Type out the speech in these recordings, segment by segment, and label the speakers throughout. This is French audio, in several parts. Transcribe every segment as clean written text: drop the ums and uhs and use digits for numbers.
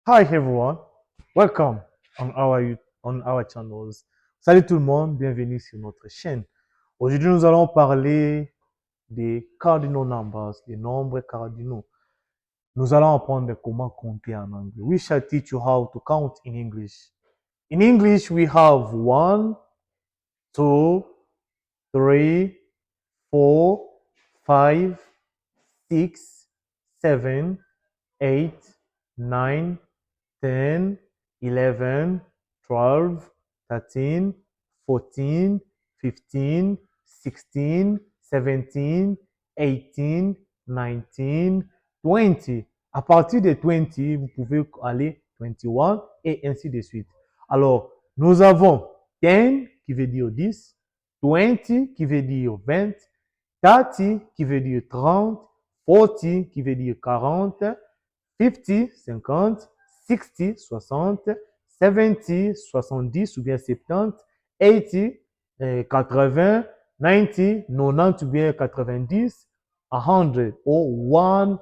Speaker 1: Hi everyone, welcome on our channels. Salut tout le monde, bienvenue sur notre chaîne. Aujourd'hui, nous allons parler des cardinal numbers, des nombres cardinaux. Nous allons apprendre comment compter en anglais. We shall teach you how to count in English. In English, we have 1, 2, 3, 4, 5, 6, 7, 8, 9, 10, 11, 12, 13, 14, 15, 16, 17, 18, 19, 20. À partir de 20, vous pouvez aller 21 et ainsi de suite. Alors, nous avons 10 qui veut dire 10, 20 qui veut dire 20, 30 qui veut dire 30, 40 qui veut dire 40, 50, 50, 60, 60, 70, 70 ou bien 70, 80, 80, 90, 90 ou bien 90, 100 ou 100.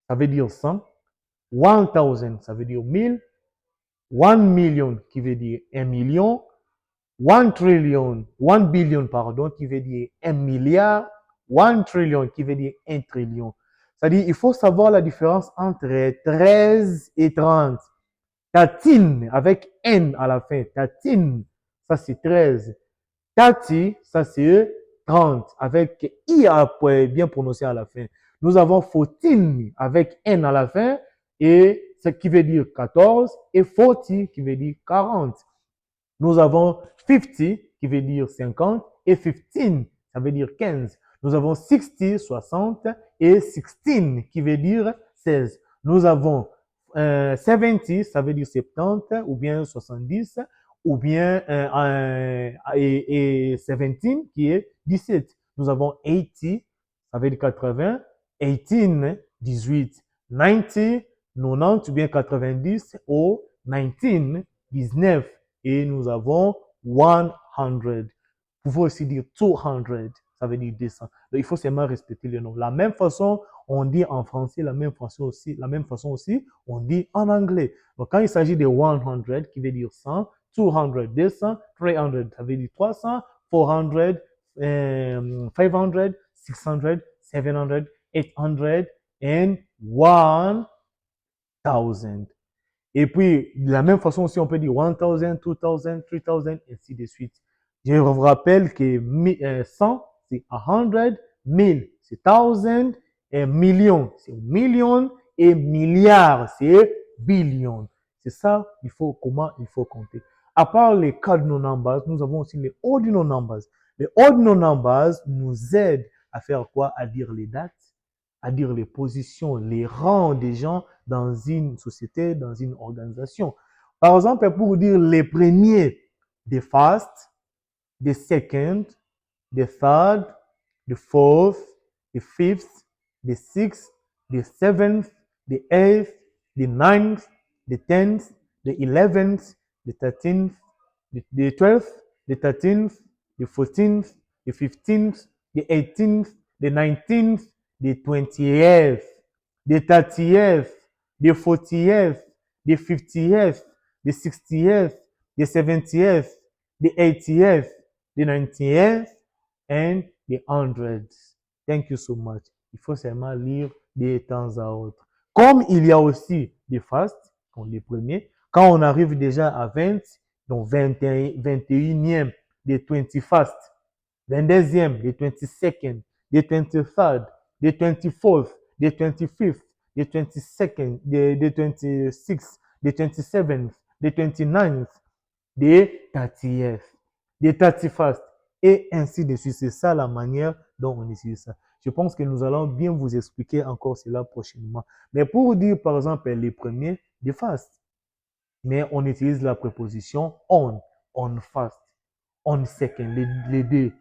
Speaker 1: Ça veut dire 100. 1000, ça veut dire 1000. 1 million qui veut dire 1 million. 1 trillion, 1 billion, pardon, qui veut dire 1 milliard. 1 trillion qui veut dire 1 trillion. C'est-à-dire, il faut savoir la différence entre 13 et 30. Tatine, avec N à la fin. Tatine, ça c'est 13. Tati, ça c'est 30, avec I après, bien prononcé à la fin. Nous avons 14 avec N à la fin, et ce qui veut dire 14, et 40 qui veut dire 40. Nous avons 50 qui veut dire 50 et 15, ça veut dire 15. Nous avons 60, 60 et 16 qui veut dire 16. Nous avons 70, ça veut dire 70 ou bien 70 ou bien et 17 qui est 17. Nous avons 80, ça veut dire 80, 18, 18, 90, 90 ou bien 90 ou 19, 19 et nous avons 100. Vous pouvez aussi dire 200, ça veut dire 200. Donc, il faut seulement respecter les noms. La même façon, on dit en français, la même façon aussi, on dit en anglais. Donc, quand il s'agit de 100, qui veut dire 100, 200, 200, 300, ça veut dire 300, 400, 500, 600, 700, 800 and 1000. Et puis, de la même façon aussi, on peut dire 1000, 2000, 3000, ainsi de suite. Je vous rappelle que 100, c'est 100, 1000, c'est 1000, et million, c'est million, et milliard, c'est billion. C'est ça, comment il faut compter. À part les cardinal numbers, nous avons aussi les ordinal numbers. Les ordinal numbers nous aident à faire quoi? À dire les dates, à dire les positions, les rangs des gens dans une société, dans une organisation. Par exemple, pour dire les premiers, the first, the second, the third, the fourth, the fifth, the sixth, the seventh, the eighth, the ninth, the tenth, the 11th, the 13th, the 12th, the 13th, the 14th, the 15th, the 18th, the 19th, the 20th, the 30th, the 40th, the 50th, the 60th, the 70th, the 80th, the 90th, and the 100th. Thank you so much. Il faut seulement lire de temps à autre. Comme il y a aussi des fasts, comme les premiers, quand on arrive déjà à 20, donc 21e, des 20 fast, 22e, des 22nd, des 23rd, des 24th, des 25th, des 22nd, des 26th, des 27th, des 29th, des 30th, des 31st, et ainsi de suite. C'est ça la manière dont on utilise ça. Je pense que nous allons bien vous expliquer encore cela prochainement. Mais pour dire, par exemple, les premiers, des fast, mais on utilise la préposition on fast, on second, les deux,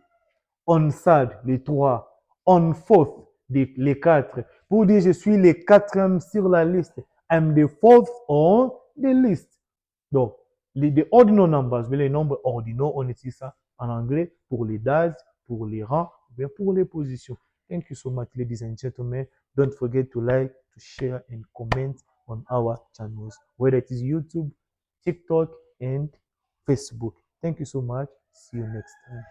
Speaker 1: on third, les trois, on fourth, les quatre. Pour dire je suis le quatrième sur la liste, I'm the fourth on the list. Donc, les ordinal numbers, les nombres ordinaux, on utilise ça en anglais pour les dates, pour les rangs, bien pour les positions. Thank you so much, ladies and gentlemen. Don't forget to like, to share, and comment on our channels, whether it is YouTube, TikTok, and Facebook. Thank you so much. See you next time.